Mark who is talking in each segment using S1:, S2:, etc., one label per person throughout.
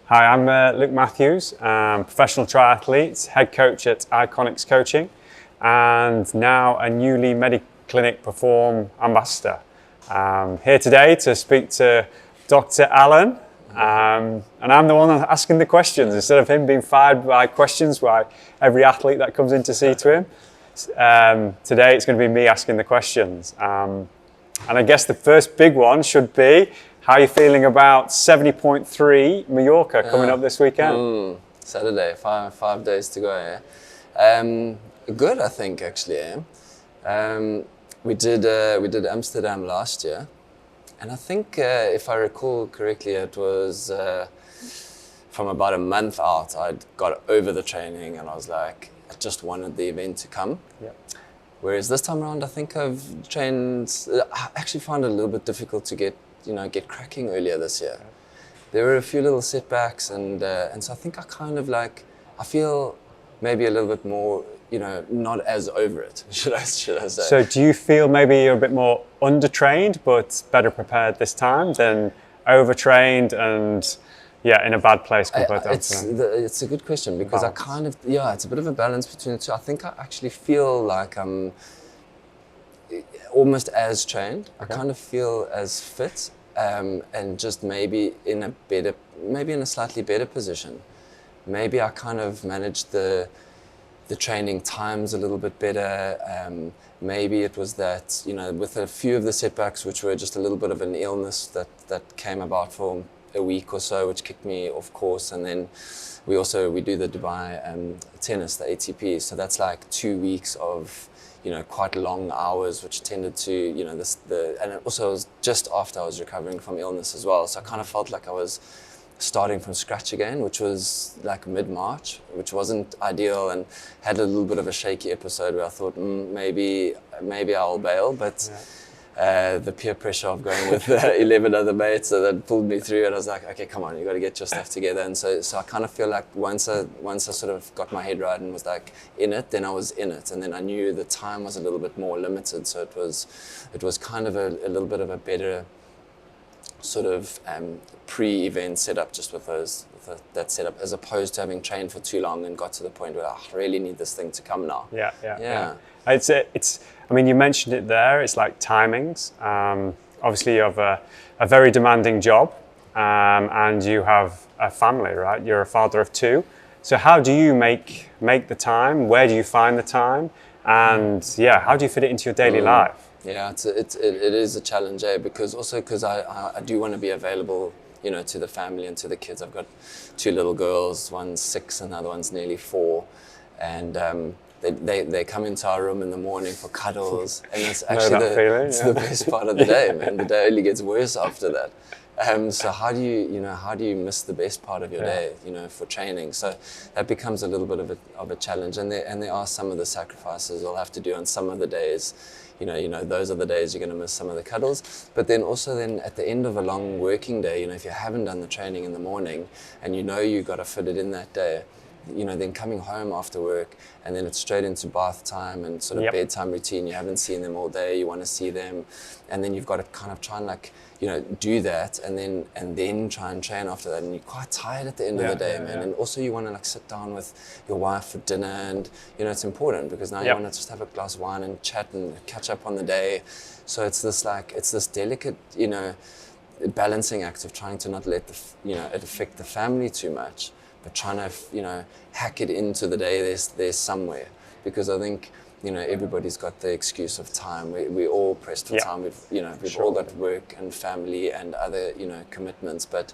S1: Hi, I'm Luke Mathews, professional triathlete, head coach at Iconics Coaching, and now a newly Mediclinic Perform ambassador. Here today to speak to Dr. Alan, and I'm the one asking the questions instead of him being fired by questions by every athlete that comes in to see to him. Today it's going to be me asking the questions. And I guess the first big one should be, how are you feeling about 70.3 Mallorca coming up this weekend?
S2: Saturday, five days to go. Yeah. Good, I think actually. We did Amsterdam last year, and I think if I recall correctly, it was from about a month out. I'd got over the training, and I was like, I just wanted the event to come.
S1: Yep.
S2: Whereas this time around, I think I've trained. I actually found it a little bit difficult to get cracking earlier this year. There were a few little setbacks, and so I think I feel maybe a little bit more, not as over it, should I say.
S1: So do you feel maybe you're a bit more undertrained but better prepared this time than overtrained and in a bad place compared to
S2: It's a good question, because it's a bit of a balance between the two. I think I actually feel like I'm almost as trained. Okay. I kind of feel as fit, and just maybe in a slightly better position. Maybe I kind of managed the training times a little bit better. Maybe it was that, with a few of the setbacks, which were just a little bit of an illness that came about for a week or so, which kicked me off course. And then we do the Dubai tennis, the ATP. So that's like 2 weeks of quite long hours, which tended to, and it also was just after I was recovering from illness as well. So I kind of felt like I was starting from scratch again, which was like mid-March, which wasn't ideal, and had a little bit of a shaky episode where I thought, maybe I'll bail, but the peer pressure of going with 11 other mates, so that pulled me through, and I was like, okay, come on, you got to get your stuff together. And so I kind of feel like once I sort of got my head right and was like in it, then I was in it, and then I knew the time was a little bit more limited, so it was kind of a little bit of a better sort of pre-event setup, just with that setup, as opposed to having trained for too long and got to the point where I really need this thing to come now.
S1: Yeah. It's. I mean, you mentioned it there. It's like timings. Obviously, you have a very demanding job, and you have a family, right? You're a father of 2. So how do you make the time? Where do you find the time? And how do you fit it into your daily life?
S2: Yeah, it is a challenge, because I do want to be available, to the family and to the kids. I've got 2 little girls, one's 6 and the other one's nearly 4, and they come into our room in the morning for cuddles, and it's actually the best part of the day, man. The day only gets worse after that. So how do you miss the best part of your day, for training? So that becomes a little bit of a challenge, and there are some of the sacrifices I'll have to do on some of the days. Those are the days you're going to miss some of the cuddles. But then also at the end of a long working day, if you haven't done the training in the morning and you've got to fit it in that day, then coming home after work, and then it's straight into bath time and sort of bedtime routine. You haven't seen them all day, you want to see them, and then you've got to kind of try and do that, and then try and train after that, and you're quite tired at the end of the day, man. And also you want to sit down with your wife for dinner, and it's important, because now you want to just have a glass of wine and chat and catch up on the day. So it's this delicate, balancing act of trying to not let it affect the family too much, but trying to hack it into the day there's somewhere, because I think everybody's got the excuse of time. We're all pressed for time. We've all got work and family and other commitments, but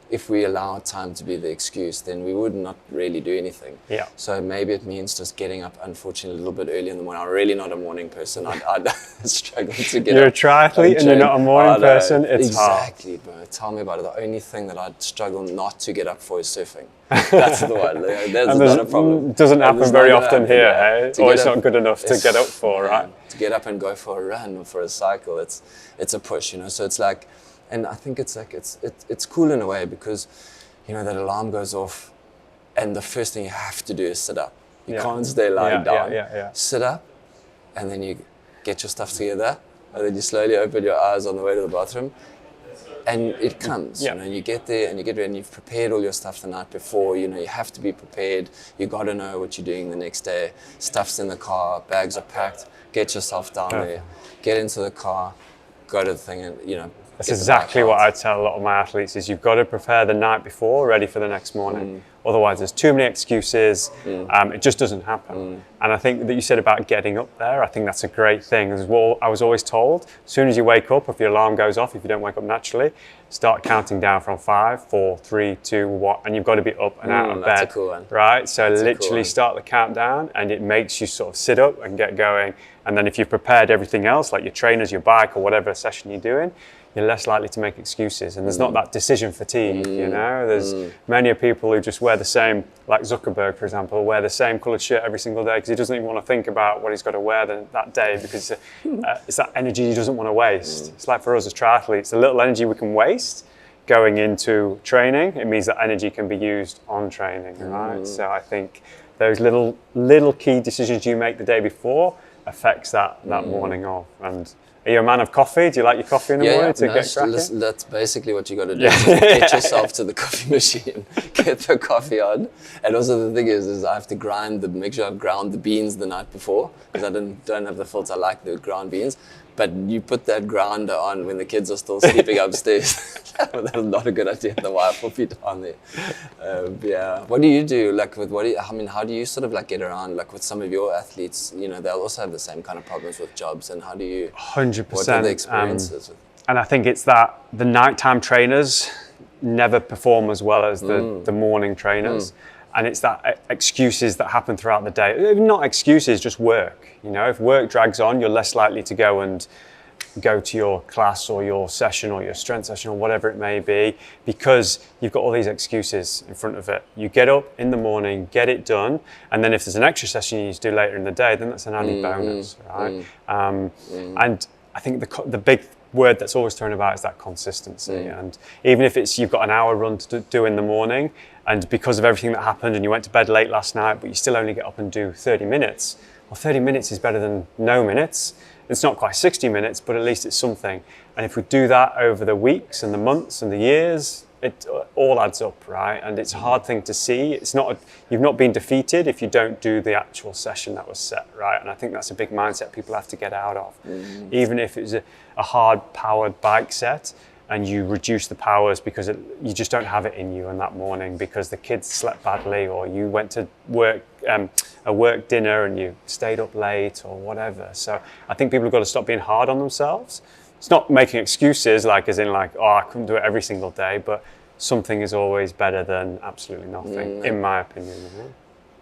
S2: if we allow time to be the excuse, then we would not really do anything. So maybe it means just getting up, unfortunately, a little bit early in the morning. I'm really not a morning person. I'd struggle to get up.
S1: You're a triathlete and you're not a morning person. It's hard.
S2: Exactly, bro. Tell me about it. The only thing that I'd struggle not to get up for is surfing. That's the one. That's not a problem.
S1: Doesn't happen very often here. Or it's not good enough to get up for, right?
S2: To get up and go for a run or for a cycle, it's a push, So it's like, and I think it's cool in a way, because that alarm goes off, and the first thing you have to do is sit up. You can't stay lying down. Sit up, and then you get your stuff together, and then you slowly open your eyes on the way to the bathroom, And it comes,
S1: Yeah.
S2: you know, you get there and you get ready and you've prepared all your stuff the night before, you know, you have to be prepared, you got to know what you're doing the next day, stuff's in the car, bags are packed, get yourself down there, get into the car, go to the thing and, you know.
S1: That's exactly what I tell a lot of my athletes is you've got to prepare the night before, ready for the next morning. Otherwise, there's too many excuses. It just doesn't happen. And I think that you said about getting up there, I think that's a great thing. As well, I was always told, as soon as you wake up, if your alarm goes off, if you don't wake up naturally, start counting down from 5, 4, 3, 2, 1, and you've got to be up and out of bed.
S2: That's a cool one.
S1: Right? So
S2: That's
S1: literally start the countdown, and it makes you sort of sit up and get going. And then if you've prepared everything else, like your trainers, your bike, or whatever session you're doing, you're less likely to make excuses. And there's not that decision fatigue, you know? There's many people who just wear the same, like Zuckerberg, for example, wear the same coloured shirt every single day because he doesn't even want to think about what he's got to wear that day because it's that energy he doesn't want to waste. It's like for us as triathletes, the little energy we can waste going into training, it means that energy can be used on training, right? So I think those little key decisions you make the day before affects that morning off. And are you a man of coffee? Do you like your coffee in the morning to get cracking?
S2: Listen, that's basically what you got to do. Get yourself to the coffee machine, get the coffee on. And also the thing is I have to make sure I've ground the beans the night before because I don't have the filter. I like the ground beans. But you put that grounder on when the kids are still sleeping upstairs. That's not a good idea. The wife will be down there. Yeah. What do you do? Like how do you sort of like get around? Like with some of your athletes, you know, they'll also have the same kind of problems with jobs. And how do you?
S1: 100%.
S2: What are the experiences?
S1: And I think it's that the nighttime trainers never perform as well as the morning trainers. And it's that excuses that happen throughout the day. Not excuses, just work. You know, if work drags on, you're less likely to go to your class or your session or your strength session or whatever it may be because you've got all these excuses in front of it. You get up in the morning, get it done, and then if there's an extra session you need to do later in the day, then that's an added bonus, right? And I think the big word that's always thrown about is that consistency. And even if it's you've got an hour run to do in the morning, and because of everything that happened and you went to bed late last night, but you still only get up and do 30 minutes, well, 30 minutes is better than no minutes. It's not quite 60 minutes, but at least it's something. And if we do that over the weeks and the months and the years, it all adds up, right? And it's a hard thing to see. You've not been defeated if you don't do the actual session that was set, right? And I think that's a big mindset people have to get out of. Even if it's a hard-powered bike set, and you reduce the powers because you just don't have it in you on that morning because the kids slept badly or you went to work a work dinner and you stayed up late or whatever. So I think people have got to stop being hard on themselves. It's not making excuses as in I couldn't do it every single day, but something is always better than absolutely nothing, in my opinion.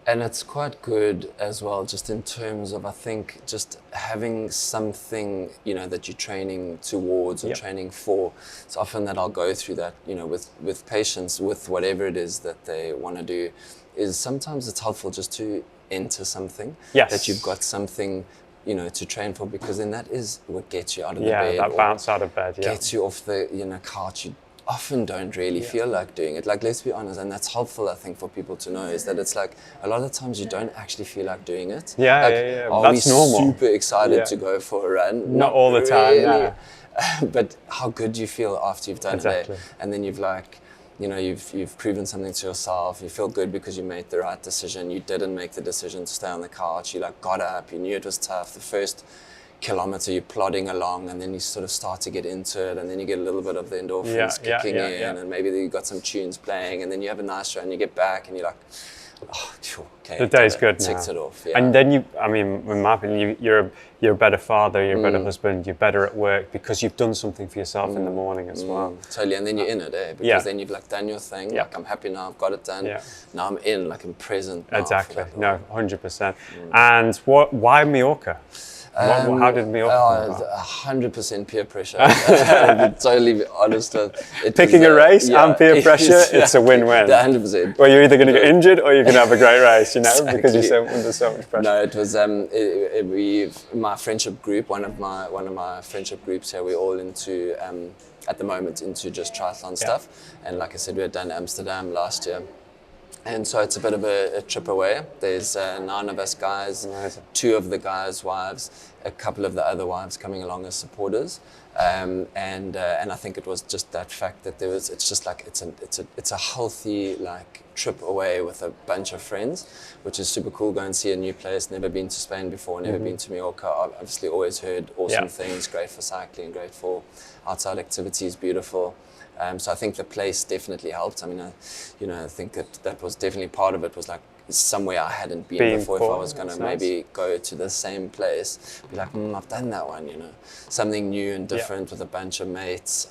S2: And it's quite good as well, just in terms of, I think, just having something, you know, that you're training towards or training for. It's often that I'll go through that, you know, with patients, with whatever it is that they want to do, is sometimes it's helpful just to enter something.
S1: Yes.
S2: That you've got something, you know, to train for, because then that is what gets you out of the bed.
S1: Yeah, that bounce out of bed,
S2: gets you off the, you know, couch. You often don't really feel like doing it. Like, let's be honest, and that's helpful, I think, for people to know, is that it's like a lot of times you don't actually feel like doing it.
S1: Yeah.
S2: Are
S1: That's
S2: we
S1: normal.
S2: super excited to go for a run?
S1: Not all the time,
S2: really. But how good you feel after you've done it, and then you've you've proven something to yourself. You feel good because you made the right decision. You didn't make the decision to stay on the couch. You got up. You knew it was tough. The first kilometer you're plodding along, and then you sort of start to get into it, and then you get a little bit of the endorphins kicking in, and maybe you got some tunes playing, and then you have a nice run. You get back, and you're like, oh, okay,
S1: the day's good now.
S2: Ticks it off.
S1: And then in my opinion, you're a better father, you're a better husband, you're better at work because you've done something for yourself in the morning as well.
S2: Totally, and then you're in it, because then you've done your thing. Like, I'm happy now, I've got it done. Now I'm in, like I'm present.
S1: Exactly. No, 100%. And why Mallorca? How did Mallorca come about?
S2: 100% peer pressure. To totally be honest.
S1: Picking a race and peer pressure, it's a win-win.
S2: 100%.
S1: Well, you're either going to get injured or you're going to have a great race, you know, because you're under so much pressure.
S2: No, it was my friendship group. One of my friendship groups here. We're all into at the moment into just triathlon stuff. And like I said, we had done Amsterdam last year. And so it's a bit of a trip away. There's 9 of us guys, 2 of the guys' wives, a couple of the other wives coming along as supporters, and I think it was just that fact that it's just like it's a healthy like trip away with a bunch of friends, which is super cool. Go and see a new place, never been to Spain before, never been to Mallorca. Obviously always heard awesome things, great for cycling, great for outside activities, beautiful. So I think the place definitely helped. I mean, I think that was definitely part of it, was like somewhere I hadn't been before. If I was going to maybe go to the same place, be like, I've done that one, something new and different with a bunch of mates.